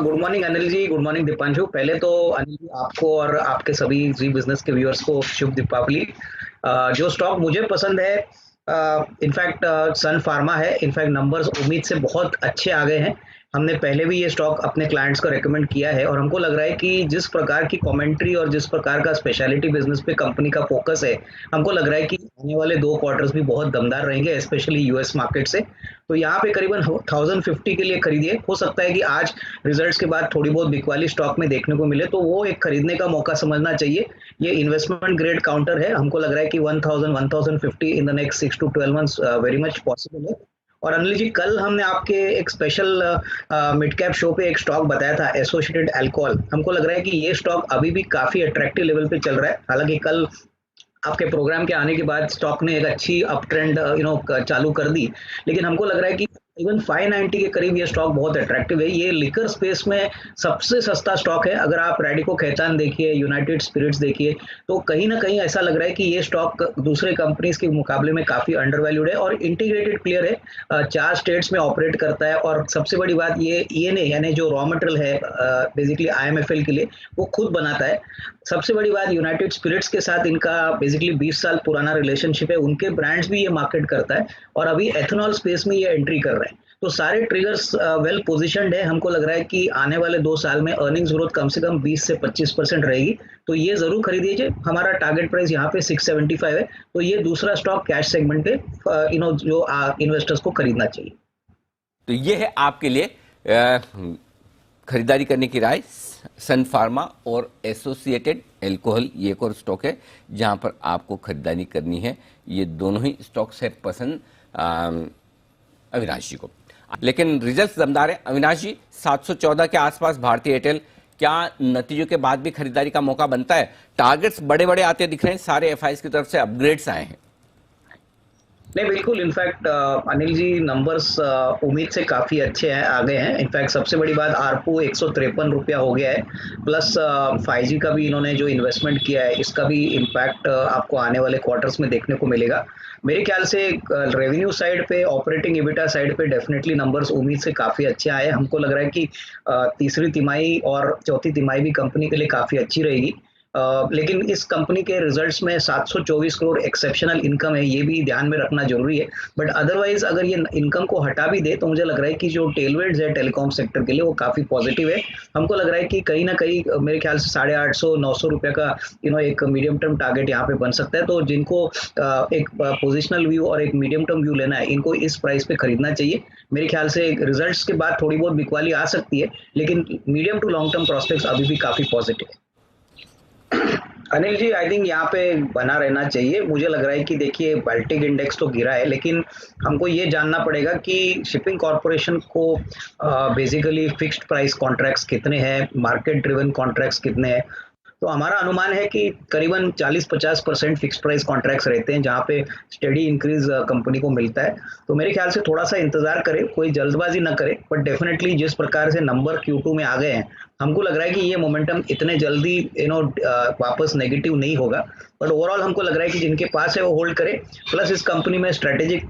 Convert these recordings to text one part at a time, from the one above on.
Good morning Anil ji, good morning Deepanshu. पहले तो अनिल जी आपको और आपके सभी जी बिजनेस के व्यूअर्स को शुभ दीपावली। जो स्टॉक मुझे पसंद है इनफैक्ट सन फार्मा है। इनफैक्ट नंबर्स उम्मीद से बहुत अच्छे आ गए हैं। हमने पहले भी ये स्टॉक अपने क्लाइंट्स को रेकमेंड किया है और हमको लग रहा है कि जिस प्रकार की कमेंट्री और जिस प्रकार का स्पेशलिटी बिजनेस पे कंपनी का फोकस है, हमको लग रहा है कि आने वाले 2 क्वार्टर्स भी बहुत दमदार रहेंगे, स्पेशली यूएस मार्केट से। तो यहाँ पे करीबन 1050 के लिए खरीदिए। हो सकता है कि आज रिजल्ट्स के बाद थोड़ी बहुत बिकवाली स्टॉक में देखने को मिले, तो वो एक खरीदने का मौका समझना चाहिए। ये इन्वेस्टमेंट ग्रेड काउंटर है। हमको लग रहा है कि 1050 in the next 6 to 12 months very much possible है। और अनिल जी, कल हमने आपके एक स्पेशल मिड कैप शो पे एक स्टॉक बताया था, एसोसिएटेड अल्कोहल। हमको लग रहा है कि ये स्टॉक अभी भी काफी अट्रैक्टिव लेवल पे चल रहा है। हालांकि कल आपके प्रोग्राम के आने के बाद स्टॉक ने एक अच्छी अप ट्रेंड चालू कर दी, लेकिन हमको लग रहा है कि इवन 590 के करीब ये स्टॉक बहुत अट्रैक्टिव है। ये लिकर स्पेस में सबसे सस्ता स्टॉक है। अगर आप रेडिको खैतान देखिए, यूनाइटेड स्पिरिट्स देखिए, तो कहीं ना कहीं ऐसा लग रहा है कि ये स्टॉक दूसरे कंपनीज के मुकाबले में काफी अंडर वैल्यूड है और इंटीग्रेटेड प्लेयर है। 4 स्टेट्स में ऑपरेट करता है और सबसे बड़ी बात ये ईएनए यानी जो रॉ मटेरियल है बेसिकली आईएमएफएल के लिए, वो खुद बनाता है। सबसे बड़ी बात, यूनाइटेड स्पिरिट्स के साथ इनका बेसिकली 20 साल पुराना रिलेशनशिप है। उनके ब्रांड्स भी ये मार्केट करता है और अभी एथेनॉल स्पेस में ये एंट्री कर रहे हैं। तो सारे ट्रिगर्स वेल पोजिशंड है। हमको लग रहा है कि आने वाले 2 साल में अर्निंग्स ग्रोथ कम से कम 20 से 25% रहेगी। तो ये जरूर खरीदीजिए। हमारा टारगेट प्राइस यहाँ पे 675 है। तो ये दूसरा स्टॉक कैश सेगमेंट पे जो इन्वेस्टर्स को खरीदना चाहिए। तो ये है आपके लिए खरीदारी करने की राय। सन फार्मा और एसोसिएटेड एल्कोहल ये एक और स्टॉक है जहां पर आपको खरीदारी करनी है। ये दोनों ही स्टॉक्स है पसंद अविनाश जी को। लेकिन रिजल्ट्स दमदार है अविनाश जी। 714 के आसपास भारतीय एयरटेल, क्या नतीजों के बाद भी खरीदारी का मौका बनता है? टारगेट्स बड़े बड़े आते दिख रहे हैं, सारे एफआईज की तरफ से अपग्रेड्स आए हैं। नहीं, बिल्कुल। इनफैक्ट अनिल जी, नंबर्स उम्मीद से काफी अच्छे हैं, आ गए हैं। इनफैक्ट सबसे बड़ी बात, आरपू 153 रुपया हो गया है। प्लस 5G का भी इन्होंने जो इन्वेस्टमेंट किया है, इसका भी इम्पैक्ट आपको आने वाले क्वार्टर्स में देखने को मिलेगा। मेरे ख्याल से रेवेन्यू साइड पे, ऑपरेटिंग इबिटा साइड पे डेफिनेटली नंबर्स उम्मीद से काफी अच्छे आए। हमको लग रहा है कि तीसरी तिमाही और चौथी तिमाही भी कंपनी के लिए काफी अच्छी रहेगी। लेकिन इस कंपनी के रिजल्ट्स में 724 करोड़ एक्सेप्शनल इनकम है, ये भी ध्यान में रखना जरूरी है। बट अदरवाइज अगर ये इनकम को हटा भी दे, तो मुझे लग रहा है कि जो टेलवेड्स है टेलीकॉम सेक्टर के लिए, वो काफी पॉजिटिव है। हमको लग रहा है कि कहीं ना कहीं मेरे ख्याल से 850-900 रुपए का एक मीडियम टर्म टारगेट यहाँ पे बन सकता है। तो जिनको एक पोजिशनल व्यू और एक मीडियम टर्म व्यू लेना है, इनको इस प्राइस पे खरीदना चाहिए। मेरे ख्याल से रिजल्ट्स के बाद थोड़ी बहुत बिकवाली आ सकती है, लेकिन medium to long term prospects अभी भी काफी पॉजिटिव है। अनिल जी, आई थिंक यहाँ पे बना रहना चाहिए। मुझे लग रहा है कि देखिए, बाल्टिक इंडेक्स तो गिरा है, लेकिन हमको ये जानना पड़ेगा कि शिपिंग कॉरपोरेशन को बेसिकली फिक्स्ड प्राइस कॉन्ट्रैक्ट्स कितने हैं, मार्केट ड्रिवन कॉन्ट्रैक्ट्स कितने हैं। तो हमारा अनुमान है कि करीबन 40-50% फिक्स प्राइस कॉन्ट्रैक्ट्स रहते हैं, जहाँ पे स्टेडी इंक्रीज कंपनी को मिलता है। तो मेरे ख्याल से थोड़ा सा इंतजार करें, कोई जल्दबाजी ना करें। बट डेफिनेटली जिस प्रकार से नंबर Q2 में आ गए हैं, हमको लग रहा है कि ये मोमेंटम इतने जल्दी वापस नेगेटिव नहीं होगा। बट ओवरऑल हमको लग रहा है कि जिनके पास है वो होल्ड करे। प्लस इस कंपनी में स्ट्रेटेजिक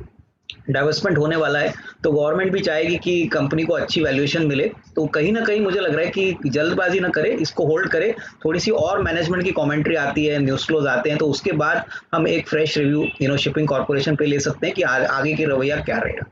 डाइवर्समेंट होने वाला है, तो गवर्नमेंट भी चाहेगी कि कंपनी को अच्छी वैल्यूएशन मिले। तो कहीं ना कहीं मुझे लग रहा है कि जल्दबाजी ना करे, इसको होल्ड करे। थोड़ी सी और मैनेजमेंट की कमेंट्री आती है, न्यूज फ्लोज आते हैं, तो उसके बाद हम एक फ्रेश रिव्यू शिपिंग कॉर्पोरेशन पे ले सकते हैं कि आगे की रवैया क्या रहेगा।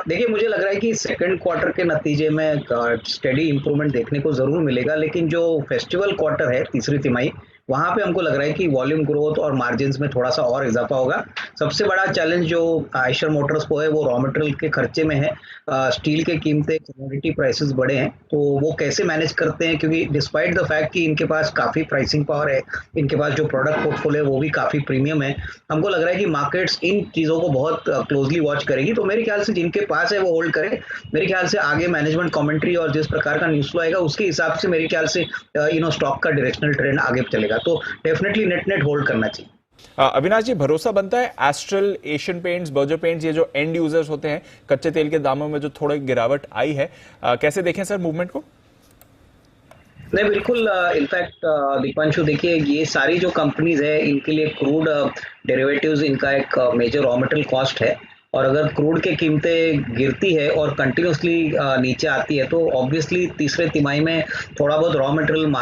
देखिए, मुझे लग रहा है कि सेकंड क्वार्टर के नतीजे में स्टेडी इंप्रूवमेंट देखने को जरूर मिलेगा, लेकिन जो फेस्टिवल क्वार्टर है, तीसरी तिमाही, वहां पे हमको लग रहा है कि वॉल्यूम ग्रोथ और मार्जिन्स में थोड़ा सा और इजाफा होगा। सबसे बड़ा चैलेंज जो आयशर मोटर्स को है, वो रॉ मटेरियल के खर्चे में है। स्टील के कीमतें, कमोडिटी प्राइसेस बढ़े हैं, तो वो कैसे मैनेज करते हैं, क्योंकि डिस्पाइट द फैक्ट कि इनके पास काफी प्राइसिंग पावर है, इनके पास जो प्रोडक्ट पोर्टफोलियो है वो भी काफी प्रीमियम है। हमको लग रहा है कि मार्केट्स इन चीजों को बहुत क्लोजली वॉच करेगी। तो मेरे ख्याल से जिनके पास है वो होल्ड करे। मेरे ख्याल से आगे मैनेजमेंट कमेंट्री और जिस प्रकार का न्यूज फ्लो आएगा, उसके हिसाब से मेरे ख्याल से स्टॉक का डायरेक्शनल ट्रेंड आगे चलेगा। तो डेफिनेटली नेट होल्ड करना चाहिए। अविनाश जी, भरोसा बनता है astral, Asian paints, Berger paints, ये जो एंड यूजर्स होते हैं, कच्चे तेल के दामों में जो थोड़ी गिरावट आई है, कैसे देखें सर मूवमेंट को? नहीं, बिल्कुल। इनफैक्ट दीपांशु, देखिए, ये सारी जो कंपनीज है, इनके लिए क्रूड डेरिवेटिव्स इनका एक मेजर रॉ मटेरियल कॉस्ट है। और अगर क्रूड की कीमतें गिरती है और कंटिन्यूसली नीचे आती है तो ऑब्वियसली तीसरे तिमाही में थोड़ा बहुत रॉ मटेरियल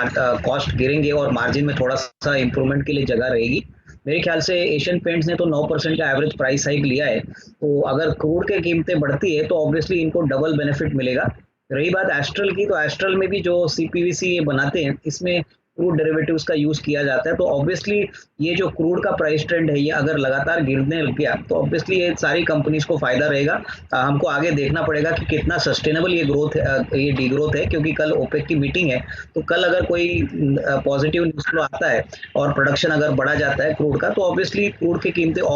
कॉस्ट गिरेंगे और मार्जिन में थोड़ा सा इंप्रूवमेंट के लिए जगह रहेगी। मेरे ख्याल से एशियन पेंट्स ने तो 9% का एवरेज प्राइस हाइक लिया है, तो अगर क्रूड की कीमतें बढ़ती है तो ऑब्वियसली इनको डबल बेनिफिट मिलेगा। रही बात एस्ट्रल की, तो एस्ट्रल में भी जो सीपीवीसी ये बनाते हैं इसमें क्रूड डेरिवेटिव्स का यूज किया जाता है, तो ऑब्वियसली ये जो क्रूड का प्राइस ट्रेंड है ये अगर लगातार गिरने लग गया तो ऑब्वियसली ये सारी कंपनीज को फायदा रहेगा। हमको आगे देखना पड़ेगा कि कितना सस्टेनेबल ये ग्रोथ ये डी ग्रोथ है, क्योंकि कल ओपेक की मीटिंग है, तो कल अगर कोई पॉजिटिव न्यूज फ्लो आता है और प्रोडक्शन अगर बढ़ा जाता है क्रूड का तो ऑब्वियसली क्रूड की कीमतें और